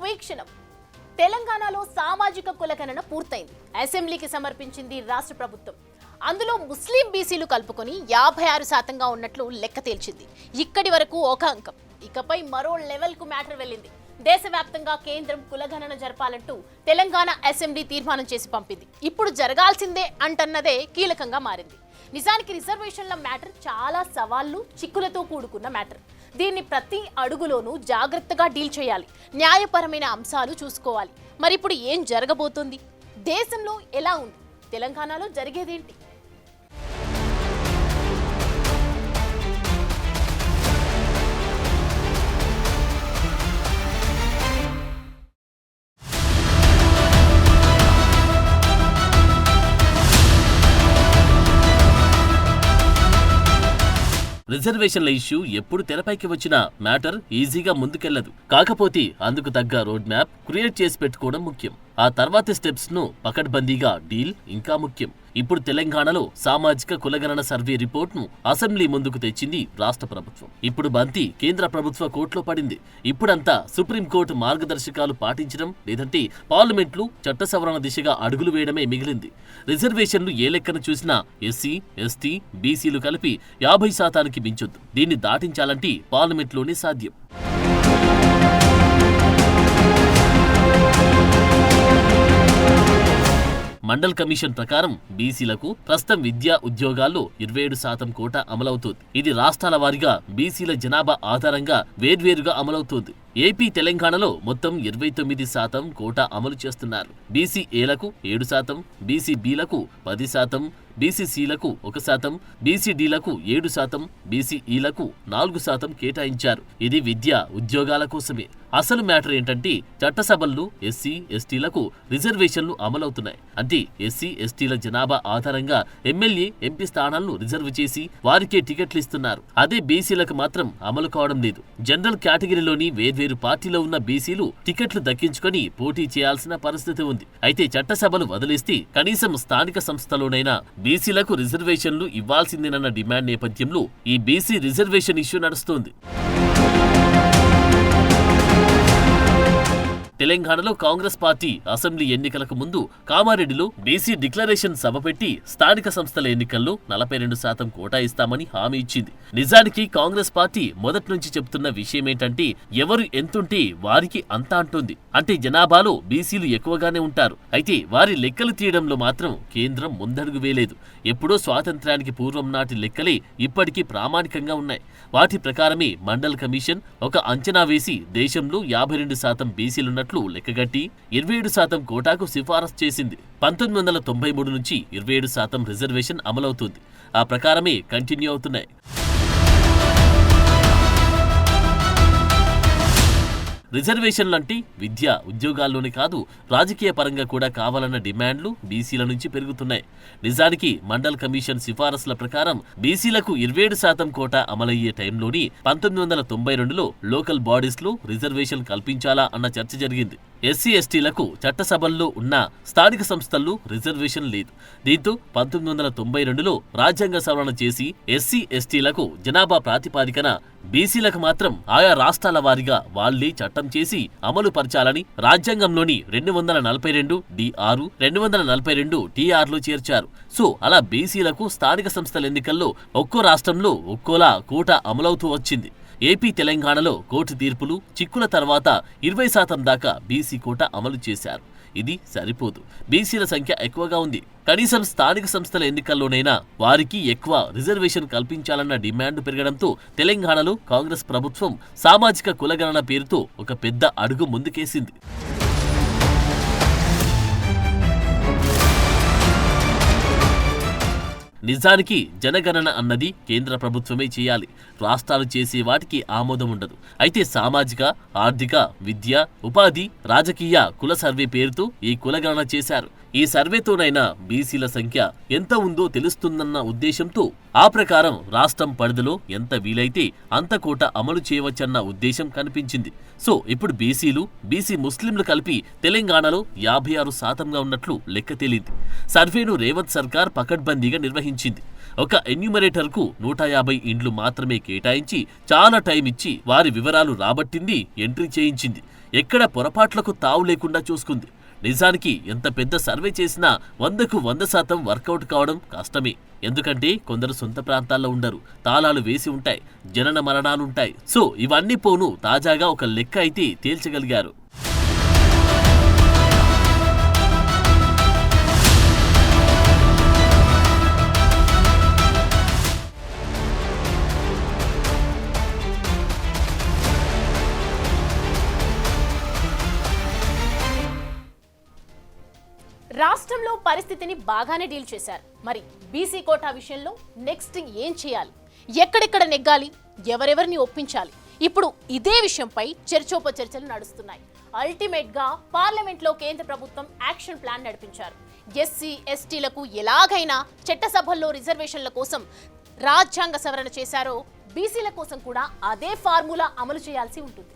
శుభవీక్షణం. తెలంగాణలో సామాజిక కులగణన పూర్తయింది. అసెంబ్లీకి సమర్పించింది రాష్ట్ర ప్రభుత్వం. అందులో ముస్లిం బీసీలు కలుపుకొని 56% ఉన్నట్లు లెక్క తేల్చింది. ఇక్కడి వరకు ఒక అంకం. ఇకపై మరో లెవెల్ కు మ్యాటర్ వెళ్ళింది. దేశవ్యాప్తంగా కేంద్రం కులగణన జరపాలంటూ తెలంగాణ అసెంబ్లీ తీర్మానం చేసి పంపింది. ఇప్పుడు జరగాల్సిందే అంటన్నదే కీలకంగా మారింది. నిజానికి రిజర్వేషన్ల మ్యాటర్ చాలా సవాళ్లు, చిక్కులతో కూడుకున్న మ్యాటర్. దీన్ని ప్రతి అడుగులోనూ జాగ్రత్తగా డీల్ చేయాలి. న్యాయపరమైన అంశాలు చూసుకోవాలి. మరి ఇప్పుడు ఏం జరగబోతోంది? దేశంలో ఎలా ఉంది? తెలంగాణలో జరిగేదేంటి? రిజర్వేషన్ల ఇష్యూ ఎప్పుడు తెరపైకి వచ్చినా మ్యాటర్ ఈజీగా ముందుకెళ్లదు. కాకపోతే అందుకు తగ్గ రోడ్ మ్యాప్ క్రియేట్ చేసి పెట్టుకోవడం ముఖ్యం. ఆ తర్వాతి స్టెప్స్ ను పకడ్బందీగా డీల్ ఇంకా ముఖ్యం. ఇప్పుడు తెలంగాణలో సామాజిక కులగణన సర్వే రిపోర్ట్ ను అసెంబ్లీ ముందుకు తెచ్చింది రాష్ట్ర ప్రభుత్వం. ఇప్పుడు బంతి కేంద్ర ప్రభుత్వ కోర్టులో పడింది. ఇప్పుడంతా సుప్రీంకోర్టు మార్గదర్శకాలు పాటించడం, లేదంటే పార్లమెంట్లు చట్ట సవరణ దిశగా అడుగులు వేయడమే మిగిలింది. రిజర్వేషన్లు ఏ లెక్కను చూసినా ఎస్సీ, ఎస్టీ, బీసీలు కలిపి 50% మించొద్దు. దీన్ని దాటించాలంటే పార్లమెంట్లోనే సాధ్యం. మండల్ కమిషన్ ప్రకారం బీసీలకు ప్రస్తుతం విద్యా ఉద్యోగాల్లో 27% కోటా అమలవుతోంది. ఇది రాష్ట్రాల వారీగా బీసీల జనాభా ఆధారంగా వేర్వేరుగా అమలవుతోంది. ఏపీ, తెలంగాణలో మొత్తం 29% కోటా అమలు చేస్తున్నారు. బీసీ ఏలకు 7%, బీసీ బీలకు 10%, బీసీసీలకు 1%, బీసీడీలకు 7%, బీసీఈలకు 4% కేటాయించారు. ఇది విద్యా ఉద్యోగాల కోసమే. అసలు మ్యాటర్ ఏంటంటే చట్టసభల్లో ఎస్సీ, ఎస్టీలకు రిజర్వేషన్లు అమలవుతున్నాయి. అంటే ఎస్సీ, ఎస్టీల జనాభా ఆధారంగా ఎమ్మెల్యే, ఎంపీ స్థానాలను రిజర్వ్ చేసి వారికే టికెట్లు ఇస్తున్నారు. అదే బీసీలకు మాత్రం అమలు కావడం లేదు. జనరల్ కేటగిరీలోని వేర్వేరు పార్టీలో ఉన్న బీసీలు టికెట్లు దక్కించుకొని పోటీ చేయాల్సిన పరిస్థితి ఉంది. అయితే చట్టసభలు వదిలేస్తే కనీసం స్థానిక సంస్థలోనైనా బీసీలకు రిజర్వేషన్లు ఇవ్వాల్సిందేనన్న డిమాండ్ నేపథ్యంలో ఈ బీసీ రిజర్వేషన్ ఇష్యూ నడుస్తోంది. తెలంగాణలో కాంగ్రెస్ పార్టీ అసెంబ్లీ ఎన్నికలకు ముందు కామారెడ్డిలో బీసీ డిక్లరేషన్ సభ పెట్టి స్థానిక సంస్థల ఎన్నికల్లో 42% కోటా ఇస్తామని హామీ ఇచ్చింది. నిజానికి కాంగ్రెస్ పార్టీ మొదటి నుంచి చెబుతున్న విషయమేంటంటే ఎవరు ఎంతుంటే వారికి అంత అంటుంది. అంటే జనాభాలో బీసీలు ఎక్కువగానే ఉంటారు. అయితే వారి లెక్కలు తీయడంలో మాత్రం కేంద్రం ముందడుగు వేయలేదు. ఎప్పుడో స్వాతంత్ర్యానికి పూర్వం నాటి లెక్కలే ఇప్పటికీ ప్రామాణికంగా ఉన్నాయి. వాటి ప్రకారమే మండల్ కమిషన్ ఒక అంచనా వేసి దేశంలో 52% బీసీలున్న లెక్కగట్టి 27% కోటాకు సిఫారసు చేసింది. 1993 నుంచి 27% రిజర్వేషన్ అమలవుతుంది. ఆ ప్రకారమే కంటిన్యూ అవుతున్నాయి. రిజర్వేషన్లంటే విద్య, ఉద్యోగాల్లోనే కాదు రాజకీయ పరంగా కూడా కావాలన్న డిమాండ్లు బీసీల నుంచి పెరుగుతున్నాయి. నిజానికి మండల్ కమిషన్ సిఫారసుల ప్రకారం బీసీలకు 27% కోటా అమలయ్యే టైంలోని 1992లో లోకల్ బాడీస్ లో రిజర్వేషన్ కల్పించాలా అన్న చర్చ జరిగింది. ఎస్సీ, ఎస్టీలకు చట్టసభల్లో ఉన్న స్థానిక సంస్థల్లో రిజర్వేషన్ లేదు. దీంతో 1992లో రాజ్యాంగ సవరణ చేసి ఎస్సీ, ఎస్టీలకు జనాభా ప్రాతిపాదికన బీసీలకు మాత్రం ఆయా రాష్ట్రాల వారీగా వాళ్లే చట్టం చేసి అమలు పరచాలని రాజ్యాంగంలోని 242 D6, 242 TRలో చేర్చారు. సో అలా బీసీలకు స్థానిక సంస్థల ఎన్నికల్లో ఒక్కో రాష్ట్రంలో ఒక్కోలా కోటా అమలవుతూ వచ్చింది. ఏపీ, తెలంగాణలో కోర్టు తీర్పులు, చిక్కుల తర్వాత 20% దాకా బీసీ కోటా అమలు చేశారు. ఇది సరిపోదు. బీసీల సంఖ్య ఎక్కువగా ఉంది. కనీసం స్థానిక సంస్థల ఎన్నికల్లోనైనా వారికి ఎక్కువ రిజర్వేషన్ కల్పించాలన్న డిమాండ్ పెరగడంతో తెలంగాణలో కాంగ్రెస్ ప్రభుత్వం సామాజిక కులగణన పేరుతో ఒక పెద్ద అడుగు ముందుకేసింది. నిజానికి జనగణన అన్నది కేంద్ర ప్రభుత్వమే చేయాలి. రాష్ట్రాలు చేసే వాటికి ఆమోదం ఉండదు. అయితే సామాజిక, ఆర్థిక, విద్య, ఉపాధి, రాజకీయ కుల సర్వే పేరుతో ఈ కులగణన చేశారు. ఈ సర్వేతోనైనా బీసీల సంఖ్య ఎంత ఉందో తెలుస్తుందన్న ఉద్దేశంతో ఆ ప్రకారం రాష్ట్రం పరిధిలో ఎంత వీలైతే అంత కోటా అమలు చేయవచ్చన్న ఉద్దేశం కనిపించింది. సో ఇప్పుడు బీసీలు, బీసీ ముస్లింలు కలిపి తెలంగాణలో 56%గా ఉన్నట్లు లెక్క తేలింది. సర్వేను రేవంత్ సర్కార్ పకడ్బందీగా నిర్వహించింది. ఒక ఎన్యూమరేటర్కు 150 ఇండ్లు మాత్రమే కేటాయించి చాలా టైం ఇచ్చి వారి వివరాలు రాబట్టింది, ఎంట్రీ చేయించింది. ఎక్కడ పొరపాట్లకు తావు లేకుండా చూసుకుంది. నిజానికి ఎంత పెద్ద సర్వే చేసినా 100కు 100% వర్కౌట్ కావడం కష్టమే. ఎందుకంటే కొందరు సొంత ప్రాంతాల్లో ఉండరు, తాళాలు వేసి ఉంటాయి, జనన మరణాలుంటాయి. సో ఇవన్నీ పోను తాజాగా ఒక లెక్క అయితే తేల్చగలిగారు. రాష్ట్రంలో పరిస్థితిని బాగానే డీల్ చేశారు. మరి బీసీ కోటా విషయంలో నెక్స్ట్ ఏం చేయాలి, ఎక్కడెక్కడ నెగ్గాలి, ఎవరెవరిని ఒప్పించాలి, ఇప్పుడు ఇదే విషయంపై చర్చోపచర్చలు నడుస్తున్నాయి. అల్టిమేట్ గా పార్లమెంట్ లో కేంద్ర ప్రభుత్వం యాక్షన్ ప్లాన్ నడిపించారు. ఎస్సీ ఎస్టీలకు ఎలాగైనా చట్టసభల్లో రిజర్వేషన్ల కోసం రాజ్యాంగ సవరణ చేశారో బీసీల కోసం కూడా అదే ఫార్ములా అమలు చేయాల్సి ఉంటుంది.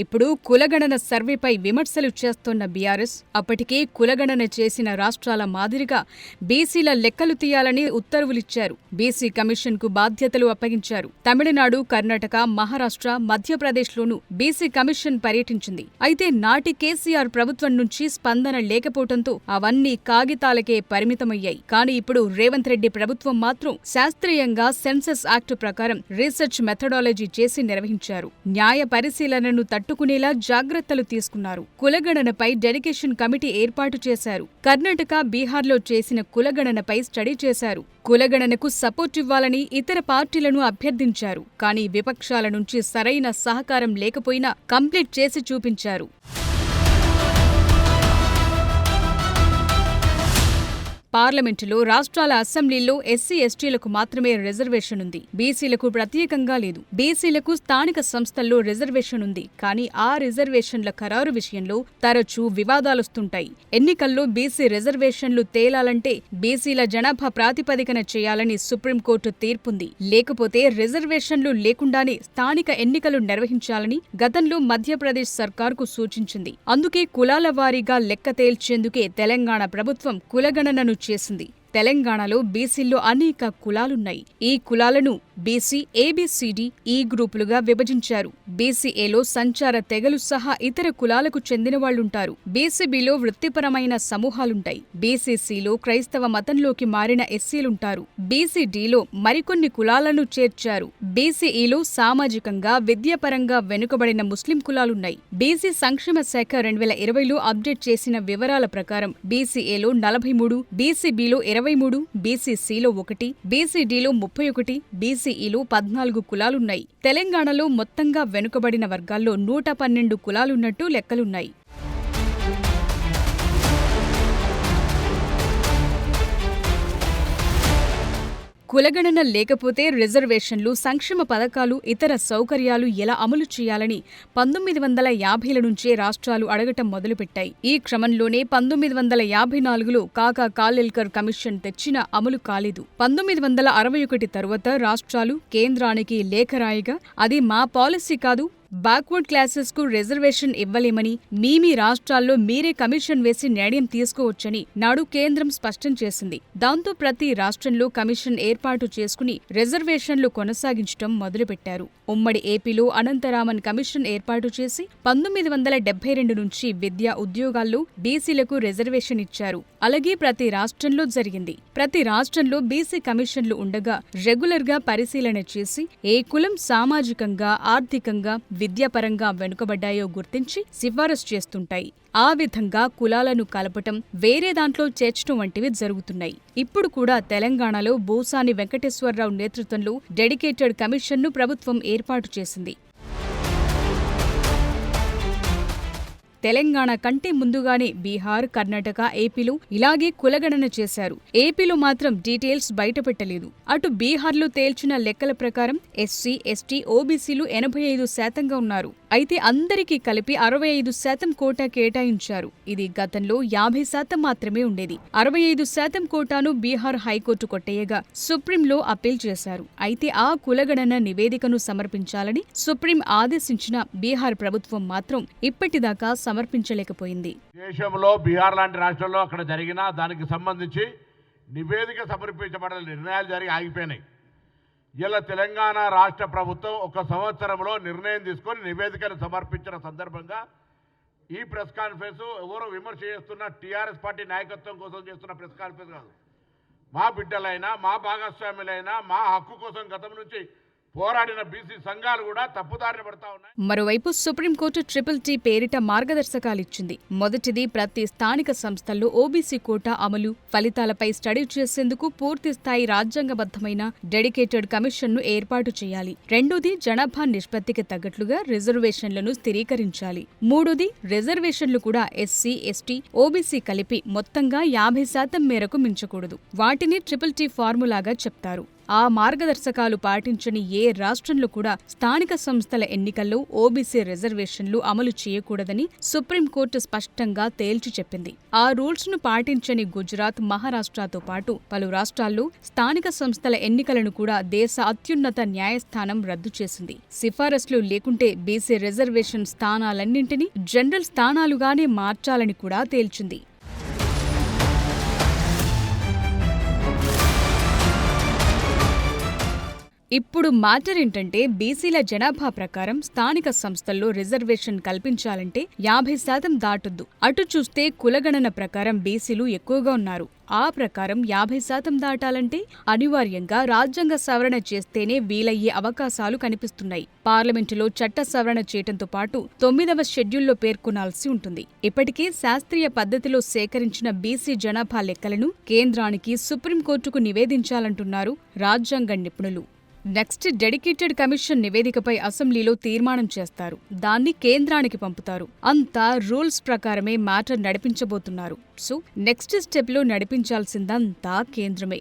ఇప్పుడు కులగణన సర్వేపై విమర్శలు చేస్తోన్న బీఆర్ఎస్ అప్పటికే కులగణన చేసిన రాష్ట్రాల మాదిరిగా బీసీల లెక్కలు తీయాలని ఉత్తర్వులిచ్చారు. బీసీ కమిషన్కు బాధ్యతలు అప్పగించారు. తమిళనాడు, కర్ణాటక, మహారాష్ట్ర, మధ్యప్రదేశ్లోనూ బీసీ కమిషన్ పర్యటించింది. అయితే నాటి కేసీఆర్ ప్రభుత్వం నుంచి స్పందన లేకపోవడంతో అవన్నీ కాగితాలకే పరిమితమయ్యాయి. కానీ ఇప్పుడు రేవంత్ రెడ్డి ప్రభుత్వం మాత్రం శాస్త్రీయంగా సెన్సస్ యాక్ట్ ప్రకారం రీసెర్చ్ మెథడాలజీ చేసి నిర్వహించారు. న్యాయ పరిశీలనను తట్టుకునేలా జాగ్రత్తలు తీసుకున్నారు. కులగణనపై డెడికేషన్ కమిటీ ఏర్పాటు చేశారు. కర్ణాటక, బీహార్లో చేసిన కులగణనపై స్టడీ చేశారు. కులగణనకు సపోర్ట్ ఇవ్వాలని ఇతర పార్టీలను అభ్యర్థించారు. కానీ విపక్షాల నుంచి సరైన సహకారం లేకపోయినా కంప్లీట్ చేసి చూపించారు. పార్లమెంటులో, రాష్ట్రాల అసెంబ్లీల్లో ఎస్సీ ఎస్టీలకు మాత్రమే రిజర్వేషన్ ఉంది. బీసీలకు ప్రత్యేకంగా లేదు. బీసీలకు స్థానిక సంస్థల్లో రిజర్వేషన్ ఉంది. కానీ ఆ రిజర్వేషన్ల ఖరారు విషయంలో తరచూ వివాదాలొస్తుంటాయి. ఎన్నికల్లో బీసీ రిజర్వేషన్లు తేలాలంటే బీసీల జనాభా ప్రాతిపదికన చేయాలని సుప్రీంకోర్టు తీర్పుంది. లేకపోతే రిజర్వేషన్లు లేకుండానే స్థానిక ఎన్నికలు నిర్వహించాలని గతంలో మధ్యప్రదేశ్ సర్కార్కు సూచించింది. అందుకే కులాల వారీగా లెక్క తేల్చేందుకే తెలంగాణ ప్రభుత్వం కులగణనను చేసింది. తెలంగాణలో బీసీల్లో అనేక కులాలున్నాయి. ఈ కులాలను బీసీ, ఏబీసీడీ, ఈ గ్రూపులుగా విభజించారు. బీసీఏలో సంచార తెగలు సహా ఇతర కులాలకు చెందిన వాళ్లుంటారు. బీసీబీలో వృత్తిపరమైన సమూహాలుంటాయి. బీసీసీలో క్రైస్తవ మతంలోకి మారిన ఎస్సీలుంటారు. బీసీడీలో మరికొన్ని కులాలను చేర్చారు. బీసీఈలో సామాజికంగా, విద్యాపరంగా వెనుకబడిన ముస్లిం కులాలున్నాయి. బీసీ సంక్షేమ శాఖ 2020లో అప్డేట్ చేసిన వివరాల ప్రకారం బీసీఏలో 43, బీసీబీలో 23, బీసీసీలో 1, బీసీడీలో 31, బీసీఈలో 14 కులాలున్నాయి. తెలంగాణలో మొత్తంగా వెనుకబడిన వర్గాల్లో 112 కులాలున్నట్టు లెక్కలున్నాయి. కులగణన లేకపోతే రిజర్వేషన్లు, సంక్షేమ పథకాలు, ఇతర సౌకర్యాలు ఎలా అమలు చేయాలని 1950ల నుంచే రాష్ట్రాలు అడగటం మొదలుపెట్టాయి. ఈ క్రమంలోనే 1954లో కాకా కాలేల్కర్ కమిషన్ తెచ్చినా అమలు కాలేదు. 1961 తరువాత రాష్ట్రాలు కేంద్రానికి లేఖ రాయగా అది మా పాలసీ కాదు, బ్యాక్వర్డ్ క్లాసెస్ కు రిజర్వేషన్ ఇవ్వలేమని, మీ రాష్ట్రాల్లో మీరే కమిషన్ వేసి నిర్ణయం తీసుకోవచ్చని నాడు కేంద్రం స్పష్టం చేసింది. దాంతో ప్రతి రాష్ట్రంలో కమిషన్ ఏర్పాటు చేసుకుని రిజర్వేషన్లు కొనసాగించడం మొదలుపెట్టారు. ఉమ్మడి ఏపీలో అనంతరామన్ కమిషన్ ఏర్పాటు చేసి 1972 నుంచి విద్యా ఉద్యోగాల్లో బీసీలకు రిజర్వేషన్ ఇచ్చారు. అలాగే ప్రతి రాష్ట్రంలో జరిగింది. ప్రతి రాష్ట్రంలో బీసీ కమిషన్లు ఉండగా రెగ్యులర్ గా పరిశీలన చేసి ఏ కులం సామాజికంగా, ఆర్థికంగా, విద్యాపరంగా వెనుకబడ్డాయో గుర్తించి సిఫారసు చేస్తుంటాయి. ఆ విధంగా కులాలను కలపటం, వేరే దాంట్లో చేర్చడం వంటివి జరుగుతున్నాయి. ఇప్పుడు కూడా తెలంగాణలో బోసాని వెంకటేశ్వరరావు నేతృత్వంలో డెడికేటెడ్ కమిషన్ను ప్రభుత్వం ఏర్పాటు చేసింది. తెలంగాణ కంటే ముందుగానే బీహార్, కర్ణాటక, ఏపీలో ఇలాగే కులగణన చేశారు. ఏపీలో మాత్రం డీటెయిల్స్ బయటపెట్టలేదు. అటు బీహార్లో తేల్చిన లెక్కల ప్రకారం ఎస్సీ, ఎస్టీ, ఓబీసీలు 85% ఉన్నారు. అయితే అందరికీ కలిపి 65% కోటా కేటాయించారు. ఇది గతంలో 50% మాత్రమే ఉండేది. 65% కోటాను బీహార్ హైకోర్టు కొట్టేయగా సుప్రీంలో అప్పీల్ చేశారు. అయితే ఆ కులగణన నివేదికను సమర్పించాలని సుప్రీం ఆదేశించిన బీహార్ ప్రభుత్వం మాత్రం ఇప్పటిదాకా సమర్పించలేకపోయింది. దేశంలో బీహార్ లాంటి రాష్ట్రంలో అక్కడ జరిగిన దానికి సంబంధించి నివేదిక సమర్పించబడిన నిర్ణయాలు జరిగి ఆగిపోయినాయి. ఇలా తెలంగాణ రాష్ట్ర ప్రభుత్వం 1 సంవత్సరంలో నిర్ణయం తీసుకొని నివేదికను సమర్పించిన సందర్భంగా ఈ ప్రెస్ కాన్ఫరెన్స్ ఎవరో విమర్శ చేస్తున్న టీఆర్ఎస్ పార్టీ నాయకత్వం కోసం చేస్తున్న ప్రెస్ కాన్ఫరెన్స్ కాదు. మా బిడ్డలైనా, మా భాగస్వాములైనా, మా హక్కు కోసం గతం నుంచి పోరాడిన బీసీ సంఘాలు కూడా తప్పుదారిన పడతా ఉన్నాయి. మరోవైపు సుప్రీంకోర్టు TTT పేరిట మార్గదర్శకాలిచ్చింది. మొదటిది, ప్రతి స్థానిక సంస్థల్లో ఓబీసీ కోటా అమలు ఫలితాలపై స్టడీ చేసేందుకు పూర్తి స్థాయి రాజ్యాంగబద్ధమైన డెడికేటెడ్ కమిషన్ను ఏర్పాటు చేయాలి. రెండోది, జనాభా నిష్పత్తికి తగ్గట్లుగా రిజర్వేషన్లను స్థిరీకరించాలి. మూడోది, రిజర్వేషన్లు కూడా ఎస్సీ, ఎస్టీ, ఓబీసీ కలిపి మొత్తంగా 50% మేరకు మించకూడదు. వాటిని TTT ఫార్ములాగా చెప్తారు. ఆ మార్గదర్శకాలు పాటించని ఏ రాష్ట్రంలో కూడా స్థానిక సంస్థల ఎన్నికల్లో ఓబీసీ రిజర్వేషన్లు అమలు చేయకూడదని సుప్రీంకోర్టు స్పష్టంగా తేల్చి చెప్పింది. ఆ రూల్స్ ను పాటించని గుజరాత్, మహారాష్ట్రతో పాటు పలు రాష్ట్రాల్లో స్థానిక సంస్థల ఎన్నికలను కూడా దేశ అత్యున్నత న్యాయస్థానం రద్దు చేసింది. సిఫారసులు లేకుంటే బీసీ రిజర్వేషన్ స్థానాలన్నింటినీ జనరల్ స్థానాలుగానే మార్చాలని కూడా తేల్చింది. ఇప్పుడు మ్యాటర్ ఏంటంటే, బీసీల జనాభా ప్రకారం స్థానిక సంస్థల్లో రిజర్వేషన్ కల్పించాలంటే 50% దాటొద్దు. అటు చూస్తే కులగణన ప్రకారం బీసీలు ఎక్కువగా ఉన్నారు. ఆ ప్రకారం 50% దాటాలంటే అనివార్యంగా రాజ్యాంగ సవరణ చేస్తేనే వీలయ్యే అవకాశాలు కనిపిస్తున్నాయి. పార్లమెంటులో చట్ట సవరణ చేయటంతో పాటు 9వ షెడ్యూల్లో పేర్కొనాల్సి ఉంటుంది. ఇప్పటికే శాస్త్రీయ పద్ధతిలో సేకరించిన బీసీ జనాభా లెక్కలను కేంద్రానికి, సుప్రీంకోర్టుకు నివేదించాలంటున్నారు రాజ్యాంగ నిపుణులు. నెక్స్ట్, డెడికేటెడ్ కమిషన్ నివేదికపై అసెంబ్లీలో తీర్మానం చేస్తారు. దాన్ని కేంద్రానికి పంపుతారు. అంతా రూల్స్ ప్రకారమే మ్యాటర్ నడిపించబోతున్నారు. సో నెక్స్ట్ స్టెప్లో నడిపించాల్సిందంతా కేంద్రమే.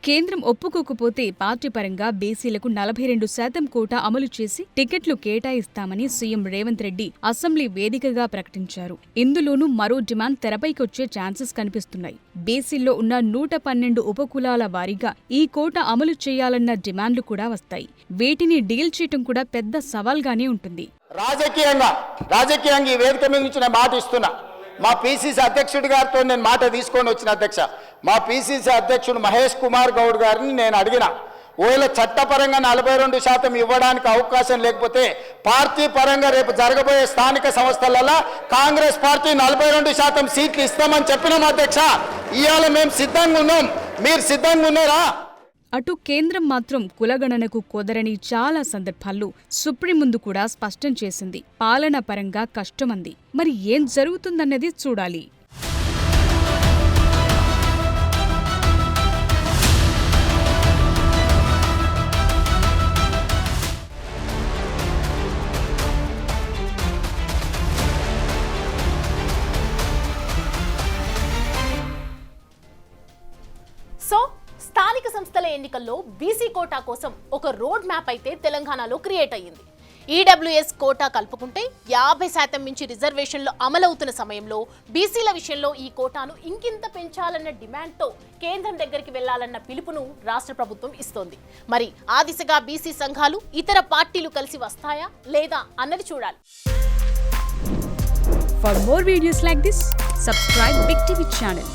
కేంద్రం ఒప్పుకోకపోతే పార్టీ పరంగా బీసీలకు 42% కోటా అమలు చేసి టికెట్లు కేటాయిస్తామని సీఎం రేవంత్ రెడ్డి అసెంబ్లీ వేదికగా ప్రకటించారు. ఇందులోనూ మరో డిమాండ్ తెరపైకొచ్చే ఛాన్సెస్ కనిపిస్తున్నాయి. బీసీల్లో ఉన్న 112 ఉపకులాల వారీగా ఈ కోటా అమలు చేయాలన్న డిమాండ్లు కూడా వస్తాయి. వీటిని డీల్ చేయటం కూడా పెద్ద సవాల్గానే ఉంటుంది. రాజకీయంగా ఈ వేదిక మీద నుంచి నేను మాట ఇస్తున్నా. మా పీసీసీ అధ్యక్షుడి గారితో నేను మాట తీసుకొని వచ్చిన అధ్యక్ష, మా పీసీసీ అధ్యక్షుడు మహేష్ కుమార్ గౌడ్ గారిని నేను అడిగిన, ఒకవేళ చట్టపరంగా 42% ఇవ్వడానికి అవకాశం లేకపోతే పార్టీ పరంగా రేపు జరగబోయే స్థానిక సంస్థలలో కాంగ్రెస్ పార్టీ 42% సీట్లు ఇస్తామని చెప్పినాం అధ్యక్ష. ఇవాళ మేము సిద్ధంగా ఉన్నాం, మీరు సిద్ధంగా ఉన్నారా? అటు కేంద్రం మాత్రం కులగణనకు కుదరని చాలా సందర్భాల్లో సుప్రీం ముందు కూడా స్పష్టం చేసింది. పాలనా పరంగా కష్టమంది. మరి ఏం జరుగుతుందన్నది చూడాలి. సో స్థానిక సంస్థల ఎన్నికల్లో బీసీ కోటా కోసం ఒక రోడ్ మ్యాప్ అయితే తెలంగాణలో క్రియేట్ అయ్యింది. ఈడబ్ల్యూఎస్ కోటా కలుపుకుంటే 50% మించి రిజర్వేషన్లు అమలవుతున్న సమయంలో బీసీల విషయంలో ఈ కోటాను ఇంకింత పెంచాలన్న డిమాండ్తో కేంద్రం దగ్గరికి వెళ్లాలన్న పిలుపును రాష్ట్ర ప్రభుత్వం ఇస్తోంది. మరి ఆ దిశగా బీసీ సంఘాలు, ఇతర పార్టీలు కలిసి వస్తాయా లేదా అన్నది చూడాలి. For more videos like this, subscribe Big TV channel.